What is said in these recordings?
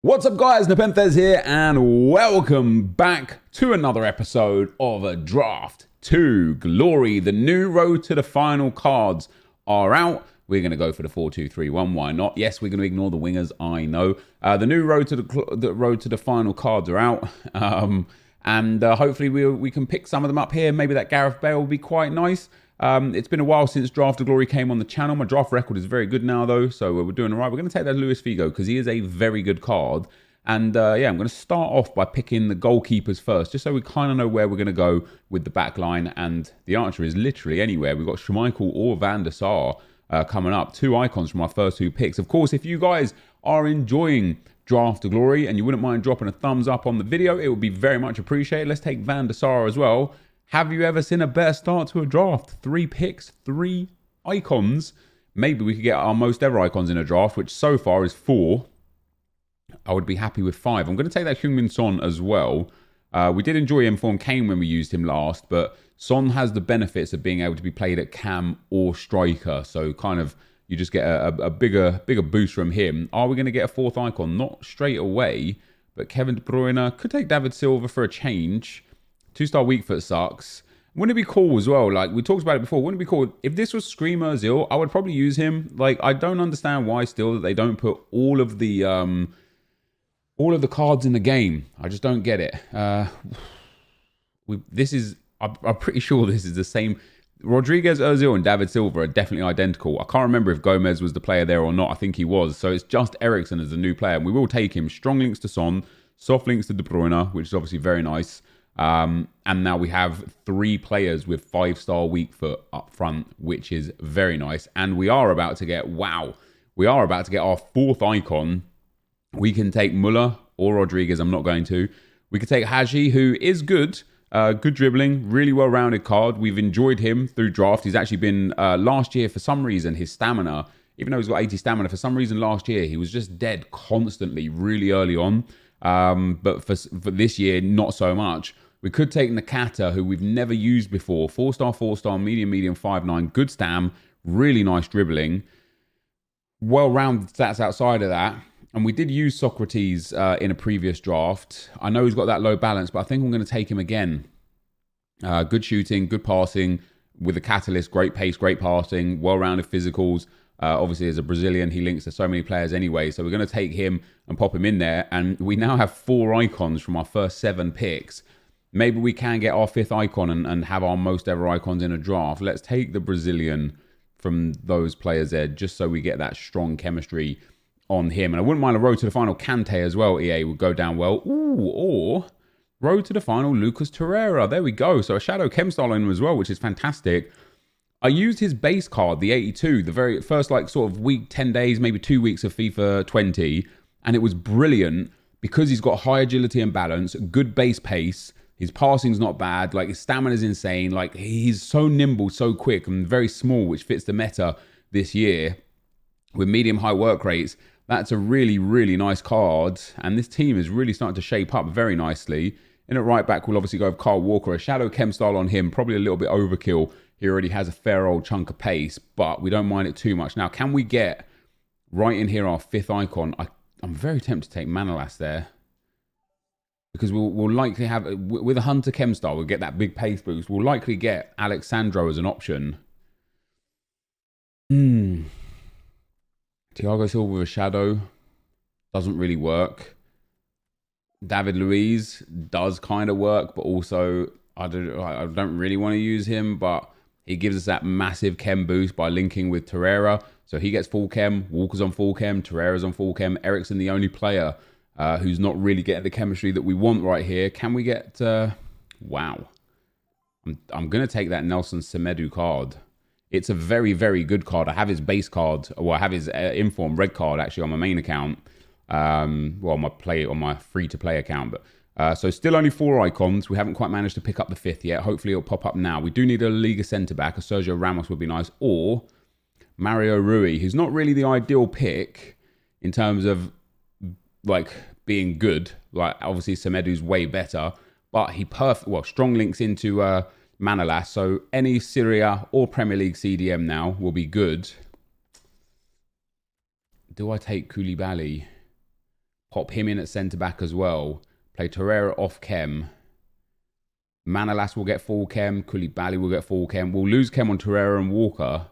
What's up guys, NepentheZ here and welcome back to another episode of A Draft to Glory. The new road to the final cards are out. We're going to go for the 4-2-3-1, why not? Yes, we're going to ignore the wingers, I know. The new road to the final cards are out. And hopefully we can pick some of them up here. Maybe that Gareth Bale will be quite nice. It's been a while since Draft to Glory came on the channel. My draft record is very good now, though, so we're doing all right. We're going to take that Luis Figo because he is a very good card. And yeah, I'm going to start off by picking the goalkeepers first, just so we kind of know where we're going to go with the back line. And the answer is literally anywhere. We've got Schmeichel or Van der Sar coming up. Two icons from our first two picks. Of course, if you guys are enjoying Draft to Glory and you wouldn't mind dropping a thumbs up on the video, it would be very much appreciated. Let's take Van der Sar as well. Have you ever seen a better start to a draft? 3 picks, 3 icons. Maybe we could get our most ever icons in a draft, which so far is 4. I would be happy with 5. I'm going to take that Heung-min Son as well. We did enjoy Inform Kane when we used him last, but Son has the benefits of being able to be played at cam or striker. So kind of you just get a bigger boost from him. Are we going to get a 4th icon? Not straight away, but Kevin De Bruyne could take David Silva for a change. 2-star weak foot sucks. Wouldn't it be cool as well? Like we talked about it before. Wouldn't it be cool if this was Screamer Ozil? I would probably use him. Like I don't understand why still that they don't put all of the cards in the game. I just don't get it. I'm pretty sure this is the same. Rodriguez, Ozil, and David Silva are definitely identical. I can't remember if Gomez was the player there or not. I think he was. So it's just Eriksen as the new player. And we will take him. Strong links to Son, soft links to De Bruyne, which is obviously very nice. And now we have 3 players with 5-star weak foot up front, which is very nice. And we are about to get, our 4th icon. We can take Muller or Rodriguez. I'm not going to. We could take Haji, who is good. Good dribbling, really well-rounded card. We've enjoyed him through draft. He's actually been, last year, for some reason, his stamina, even though he's got 80 stamina, for some reason last year, he was just dead constantly, really early on. But for this year, not so much. We could take Nakata, who we've never used before. 4-star, medium, 5-9. Good stam. Really nice dribbling. Well-rounded stats outside of that. And we did use Socrates in a previous draft. I know he's got that low balance, but I think I'm going to take him again. Good shooting, good passing. With a catalyst, great pace, great passing. Well-rounded physicals. Obviously, as a Brazilian, he links to so many players anyway. So we're going to take him and pop him in there. And we now have 4 icons from our first 7 picks. Maybe we can get our 5th icon and have our most ever icons in a draft. Let's take the Brazilian from those players there, just so we get that strong chemistry on him. And I wouldn't mind a road to the final Kante as well. EA would go down well. Ooh, or road to the final Lucas Torreira. There we go. So a Shadow Chem style on him as well, which is fantastic. I used his base card, the 82, the very first like sort of week, 10 days, maybe 2 weeks of FIFA 20. And it was brilliant because he's got high agility and balance, good base pace. His passing's not bad. Like his stamina's insane. Like he's so nimble, so quick and very small, which fits the meta this year with medium-high work rates. That's a really, really nice card. And this team is really starting to shape up very nicely. In at right back, we'll obviously go with Kyle Walker. A Shadow Chem style on him. Probably a little bit overkill. He already has a fair old chunk of pace, but we don't mind it too much. Now, can we get right in here our 5th icon? I'm very tempted to take Manolas there. Because we'll likely have, with a Hunter Chem style, we'll get that big pace boost. We'll likely get Alexandro as an option. Thiago Silva with a Shadow doesn't really work. David Luiz does kind of work, but also I don't really want to use him, but he gives us that massive chem boost by linking with Torreira. So he gets full chem, Walker's on full chem, Torreira's on full chem, Eriksen the only player who's not really getting the chemistry that we want right here. Can we get... wow. I'm going to take that Nelson Semedo card. It's a very, very good card. I have his base card. Well, I have his Inform red card, actually, on my main account. Well, on my free-to-play account. But so still only 4 icons. We haven't quite managed to pick up the 5th yet. Hopefully, it'll pop up now. We do need a Liga centre-back. A Sergio Ramos would be nice. Or Mario Rui, who's not really the ideal pick in terms of like being good. Like obviously Semedo's way better, but he strong links into Manolas. So any Syria or Premier League CDM now will be good. Do I take Koulibaly? Pop him in at centre-back as well. Play Torreira off Chem. Manolas will get full Chem. Koulibaly will get full Chem. We'll lose Chem on Torreira and Walker.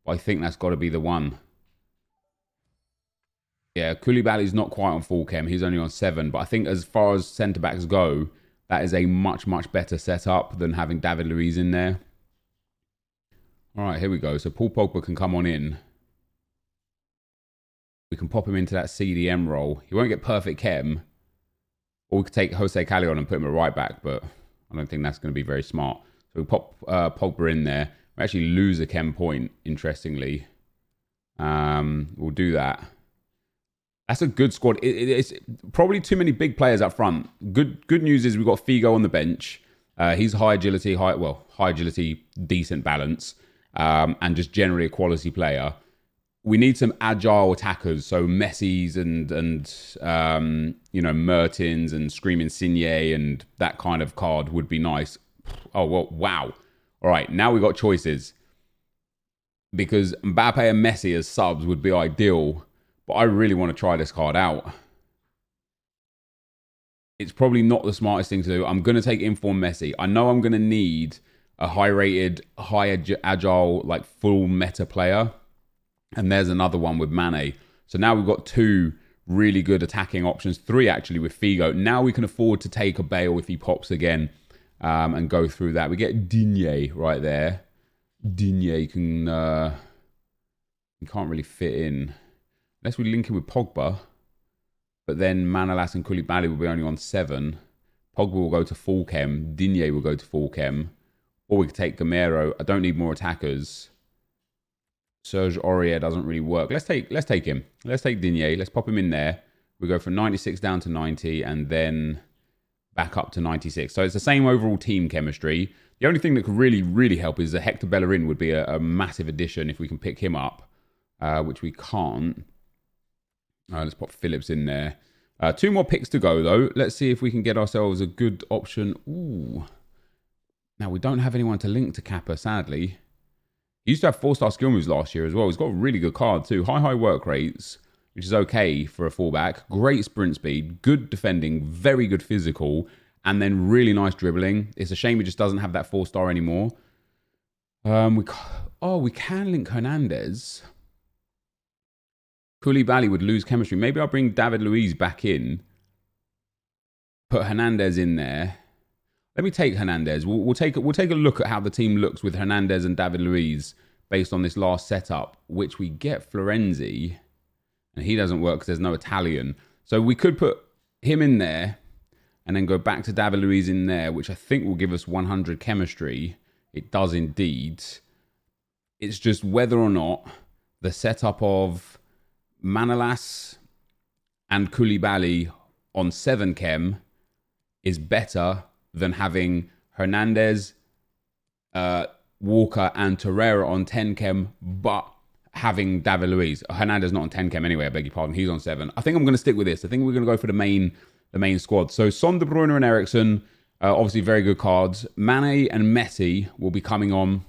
But I think that's got to be the one. Yeah, Koulibaly's not quite on full Chem. He's only on 7. But I think as far as centre-backs go, that is a much, much better setup than having David Luiz in there. All right, here we go. So Paul Pogba can come on in. We can pop him into that CDM role. He won't get perfect Chem. Or we could take Jose Callejon on and put him at right back, but I don't think that's going to be very smart. So we pop Pogba in there. We actually lose a Chem point, interestingly. We'll do that. That's a good squad. It's probably too many big players up front. Good news is we've got Figo on the bench. He's high agility, decent balance, and just generally a quality player. We need some agile attackers, so Messi's and Mertens and Screaming Signe and that kind of card would be nice. Oh, well, wow. All right, now we got choices. Because Mbappe and Messi as subs would be ideal, but I really want to try this card out. It's probably not the smartest thing to do. I'm going to take Inform Messi. I know I'm going to need a high-rated, high-agile, like full meta player. And there's another one with Mane. So now we've got 2 really good attacking options. 3 actually with Figo. Now we can afford to take a Bale if he pops again and go through that. We get Digne right there. Digne can't really fit in. Unless we link him with Pogba. But then Manolas and Koulibaly will be only on 7. Pogba will go to full Chem. Digne will go to full Chem. Or we could take Gamero. I don't need more attackers. Serge Aurier doesn't really work. Let's take him. Let's take Digne. Let's pop him in there. We go from 96 down to 90 and then back up to 96. So it's the same overall team chemistry. The only thing that could really, really help is that Hector Bellerin would be a massive addition if we can pick him up, which we can't. Let's pop Phillips in there. 2 more picks to go, though. Let's see if we can get ourselves a good option. Ooh. Now, we don't have anyone to link to Kappa, sadly. He used to have 4-star skill moves last year as well. He's got a really good card too. High work rates, which is okay for a fullback. Great sprint speed, good defending, very good physical, and then really nice dribbling. It's a shame he just doesn't have that 4-star anymore. We can link Hernandez. Koulibaly would lose chemistry. Maybe I'll bring David Luiz back in. Put Hernandez in there. Let me take Hernandez. We'll take a look at how the team looks with Hernandez and David Luiz based on this last setup, which we get Florenzi, and he doesn't work because there's no Italian. So we could put him in there and then go back to David Luiz in there, which I think will give us 100 chemistry. It does indeed. It's just whether or not the setup of Manolas and Koulibaly on 7 chem is better than having Hernandez, Walker and Torreira on 10 chem, but having David Luiz. Hernandez not on 10 chem anyway, I beg your pardon. He's on 7. I think I'm going to stick with this. I think we're going to go for the main squad. So Son, De Bruyne and Eriksen, obviously very good cards. Mane and Messi will be coming on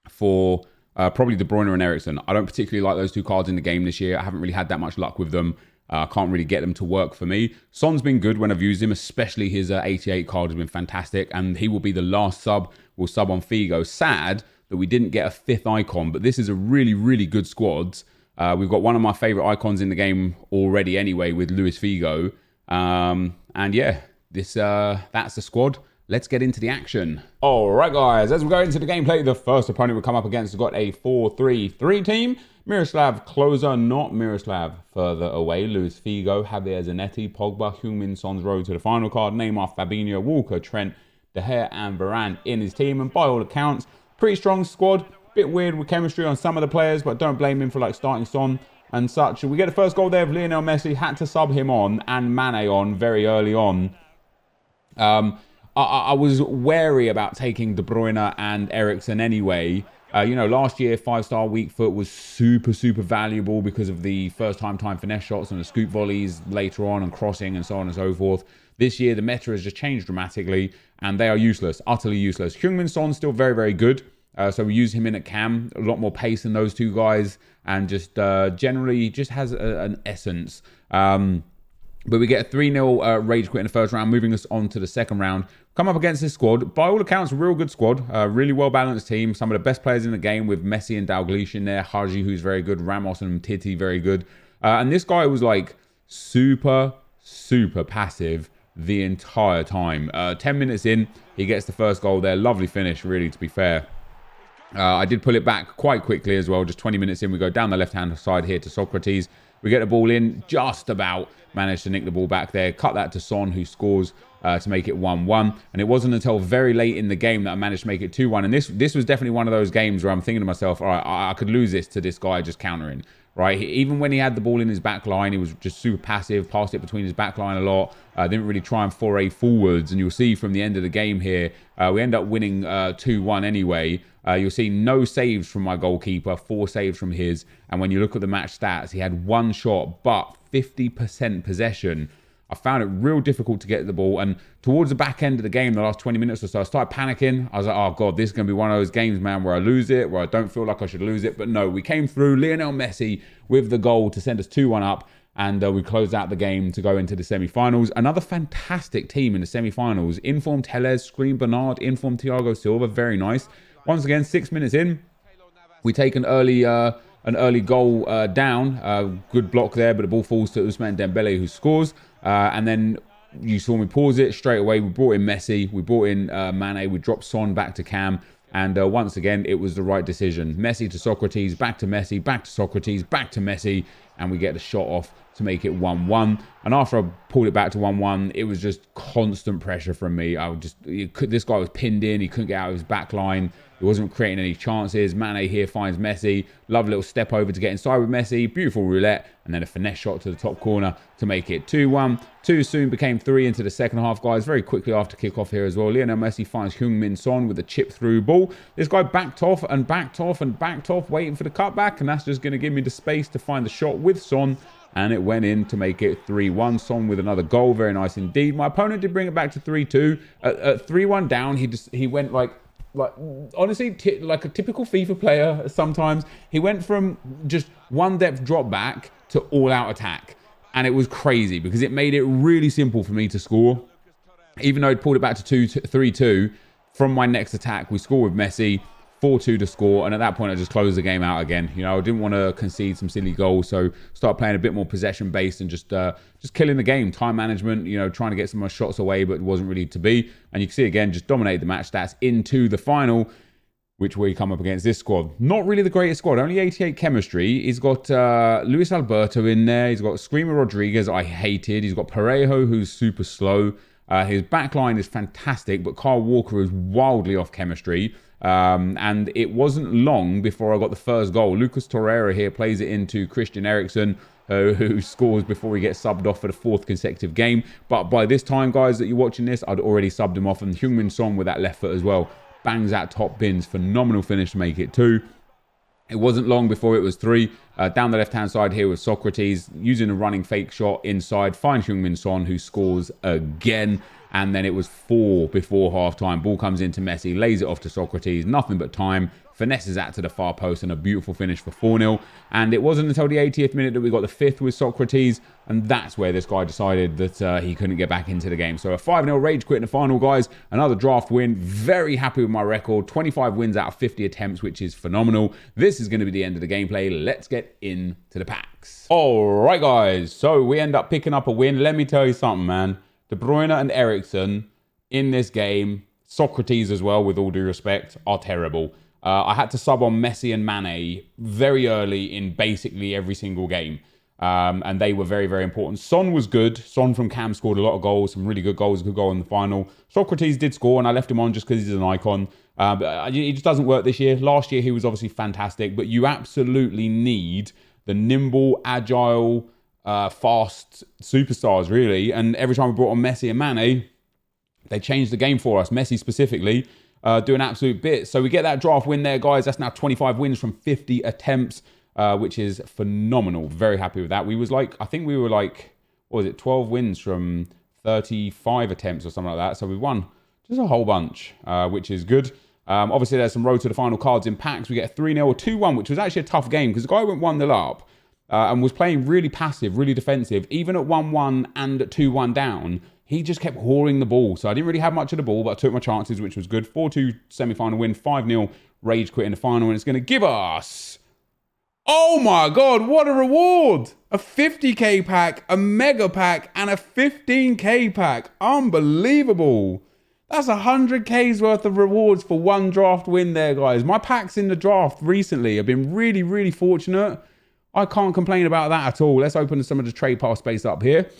for probably De Bruyne and Eriksen. I don't particularly like those 2 cards in the game this year. I haven't really had that much luck with them. I can't really get them to work for me. Son's been good when I've used him, especially his 88 card has been fantastic, and he will be the last sub. We'll sub on Figo. Sad that we didn't get a 5th icon, but this is a really, really good squad. We've got one of my favourite icons in the game already anyway with Luis Figo. And yeah, that's the squad. Let's get into the action. All right, guys, as we go into the gameplay, the first opponent we come up against has got a 4-3-3 team. Miroslav closer, not Miroslav further away. Luis Figo, Javier Zanetti, Pogba, Heung-min Son's road to the final card. Neymar, Fabinho, Walker, Trent, De Gea and Varane in his team. And by all accounts, pretty strong squad. Bit weird with chemistry on some of the players, but don't blame him for like starting Son and such. We get the first goal there of Lionel Messi. Had to sub him on and Mane on very early on. I was wary about taking De Bruyne and Eriksen anyway. Last year, 5-star weak foot was super, super valuable because of the first-time finesse shots and the scoop volleys later on and crossing and so on and so forth. This year, the meta has just changed dramatically and they are useless, utterly useless. Heung-min Son still very, very good. So we use him in at cam, a lot more pace than those 2 guys and just generally just has an essence. But we get a 3-0 rage quit in the first round, moving us on to the second round. Come up against this squad. By all accounts, a real good squad. Really well-balanced team. Some of the best players in the game with Messi and Dalglish in there. Haji, who's very good. Ramos and Titi, very good. And this guy was like super passive the entire time. 10 minutes in, he gets the first goal there. Lovely finish, really, to be fair. I did pull it back quite quickly as well. Just 20 minutes in, we go down the left-hand side here to Socrates. We get the ball in, just about managed to nick the ball back there. Cut that to Son, who scores to make it 1-1. And it wasn't until very late in the game that I managed to make it 2-1. And this was definitely one of those games where I'm thinking to myself, all right, I could lose this to this guy just countering. Right, even when he had the ball in his back line, he was just super passive, passed it between his back line a lot, didn't really try and foray forwards. And you'll see from the end of the game here, we end up winning 2-1 anyway. You'll see no saves from my goalkeeper, 4 saves from his. And when you look at the match stats, he had 1 shot, but 50% possession. I found it real difficult to get the ball. And towards the back end of the game, the last 20 minutes or so, I started panicking. I was like, oh, God, this is going to be one of those games, man, where I lose it, where I don't feel like I should lose it. But no, we came through. Lionel Messi with the goal to send us 2-1 up. And we closed out the game to go into the semi-finals. Another fantastic team in the semi-finals. Informed Tellez, Screen Bernard, informed Thiago Silva. Very nice. Once again, 6 minutes in, we take an early goal down. Good block there, but the ball falls to Ousmane Dembele, who scores. And then you saw me pause it straight away. We brought in Messi. We brought in Mane. We dropped Son back to Cam. And once again, it was the right decision. Messi to Socrates, back to Messi, back to Socrates, back to Messi. And we get the shot off to make it 1-1. And after I pulled it back to 1-1, it was just constant pressure from me. This guy was pinned in. He couldn't get out of his back line. He wasn't creating any chances. Mane here finds Messi. Lovely little step over to get inside with Messi. Beautiful roulette. And then a finesse shot to the top corner to make it 2-1. 2 soon became 3 into the second half, guys. Very quickly after kickoff here as well. Lionel Messi finds Heung-min Son with a chip through ball. This guy backed off and backed off and backed off, waiting for the cutback. And that's just going to give me the space to find the shot with Son. And it went in to make it 3-1. Son with another goal. Very nice indeed. My opponent did bring it back to 3-2. At 3-1 down, he went like honestly, like a typical FIFA player sometimes. He went from just one depth drop back to all-out attack. And it was crazy because it made it really simple for me to score. Even though I'd pulled it back to 3-2, from my next attack, we score with Messi. 4-2 to score, and at that point I just closed the game out again. You know, I didn't want to concede some silly goals, so start playing a bit more possession based and just killing the game. Time management, you know, trying to get some more shots away, but it wasn't really to be. And you can see again, just dominated the match stats into the final, which we come up against this squad. Not really the greatest squad, only 88 chemistry. He's got Luis Alberto in there. He's got Screamer Rodriguez, I hated. He's got Parejo, who's super slow. His backline is fantastic, but Kyle Walker is wildly off chemistry. And it wasn't long before I got the first goal. Lucas Torreira here plays it into Christian Eriksen, who scores before he gets subbed off for the 4th consecutive game. But by this time, guys, that you're watching this, I'd already subbed him off. And Heung-min Son with that left foot as well. Bangs out top bins. Phenomenal finish to make it 2. It wasn't long before it was 3. Down the left-hand side here with Socrates, using a running fake shot inside. Finds Heung-min Son, who scores again. And then it was 4 before half-time. Ball comes into Messi, lays it off to Socrates. Nothing but time. Finesses that to the far post and a beautiful finish for 4-0. And it wasn't until the 80th minute that we got the 5th with Socrates. And that's where this guy decided that he couldn't get back into the game. So a 5-0 rage quit in the final, guys. Another draft win. Very happy with my record. 25 wins out of 50 attempts, which is phenomenal. This is going to be the end of the gameplay. Let's get into the packs. All right, guys. So we end up picking up a win. Let me tell you something, man. De Bruyne and Eriksen in this game, Socrates as well, with all due respect, are terrible. I had to sub on Messi and Mane very early in basically every single game. And they were very, very important. Son was good. Son from Cam scored a lot of goals, some really good goals, good goal in the final. Socrates did score, and I left him on just because he's an icon. But it just doesn't work this year. Last year, he was obviously fantastic, but you absolutely need the nimble, agile, fast superstars, really. And every time we brought on Messi and Mane, they changed the game for us. Messi specifically do an absolute bit. So we get that draft win there, guys. That's now 25 wins from 50 attempts, which is phenomenal. Very happy with that. We was like, I think we were like, what was it, 12 wins from 35 attempts or something like that. So we won just a whole bunch, which is good. Obviously, there's some road to the final cards in packs. We get a 3-0 or 2-1, which was actually a tough game because the guy went 1-0 up. and was playing really passive, really defensive. Even at 1-1 and at 2-1 down, he just kept whoring the ball. So I didn't really have much of the ball, but I took my chances, which was good. 4-2 semi-final win, 5-0 rage quit in the final, and it's going to give us... Oh my God, what a reward! A 50k pack, a mega pack, and a 15k pack. Unbelievable. That's 100k's worth of rewards for one draft win there, guys. My packs in the draft recently have been really, really fortunate. I can't complain about that at all. Let's open some of the trade pass space up here.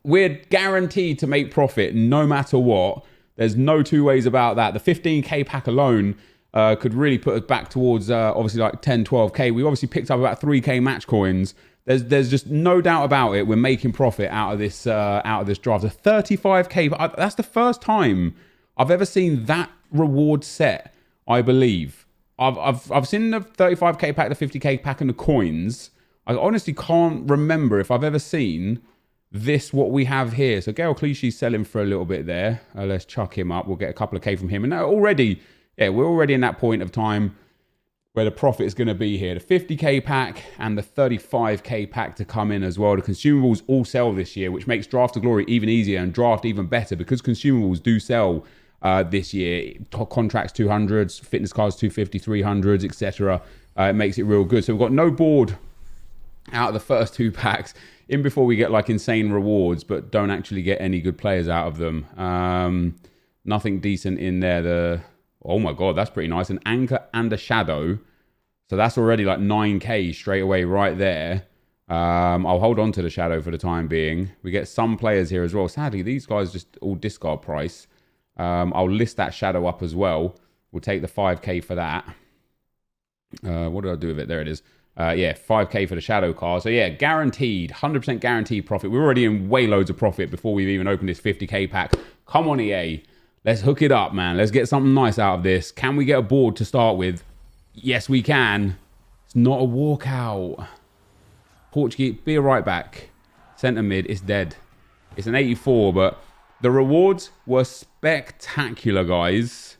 We're guaranteed to make profit no matter what. There's no two ways about that. The 15k pack alone could really put us back towards obviously like 10, 12k. We obviously picked up about 3k match coins. There's just no doubt about it. We're making profit out of this draft. A 35k. That's the first time I've ever seen that reward set. I believe I've seen the 35k pack, the 50k pack, and the coins. I honestly can't remember if I've ever seen this, what we have here. So Gael Clichy's selling for a little bit there. Let's chuck him up. We'll get a couple of k from him. And already, yeah, we're already in that point of time where the profit is going to be here. The 50k pack and the 35k pack to come in as well. The consumables all sell this year, which makes Draft to Glory even easier and draft even better because consumables do sell this year. Contracts 200s, fitness cards 250, 300s, etc. It makes it real good. So we've got no board out of the first two packs in before we get like insane rewards, but don't actually get any good players out of them. Nothing decent in there. Oh my God, that's pretty nice. An anchor and a shadow. So that's already like 9k straight away right there. I'll hold on to the shadow for the time being. We get some players here as well. Sadly, these guys just all discard price. I'll list that shadow up as well. We'll take the 5k for that. What did I do with it? There it is. Yeah, 5k for the shadow card. So yeah, guaranteed, 100% guaranteed profit. We're already in way loads of profit before we've even opened this 50k pack. Come on, EA. Let's hook it up, man. Let's get something nice out of this. Can we get a board to start with? Yes, we can. It's not a walkout. Portuguese, be a right back. Centre mid, it's dead. It's an 84, but the rewards were spectacular, guys.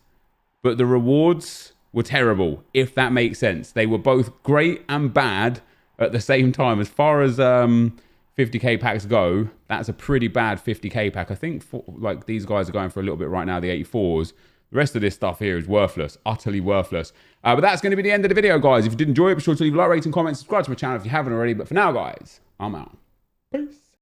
But the rewards were terrible, if that makes sense. They were both great and bad at the same time. As far as 50k packs go, that's a pretty bad 50k pack. I think like these guys are going for a little bit right now, the 84s. The rest of this stuff here is worthless, utterly worthless. But that's going to be the end of the video, guys. If you did enjoy it, be sure to leave a like, rating, comment, subscribe to my channel if you haven't already. But for now, guys, I'm out. Peace.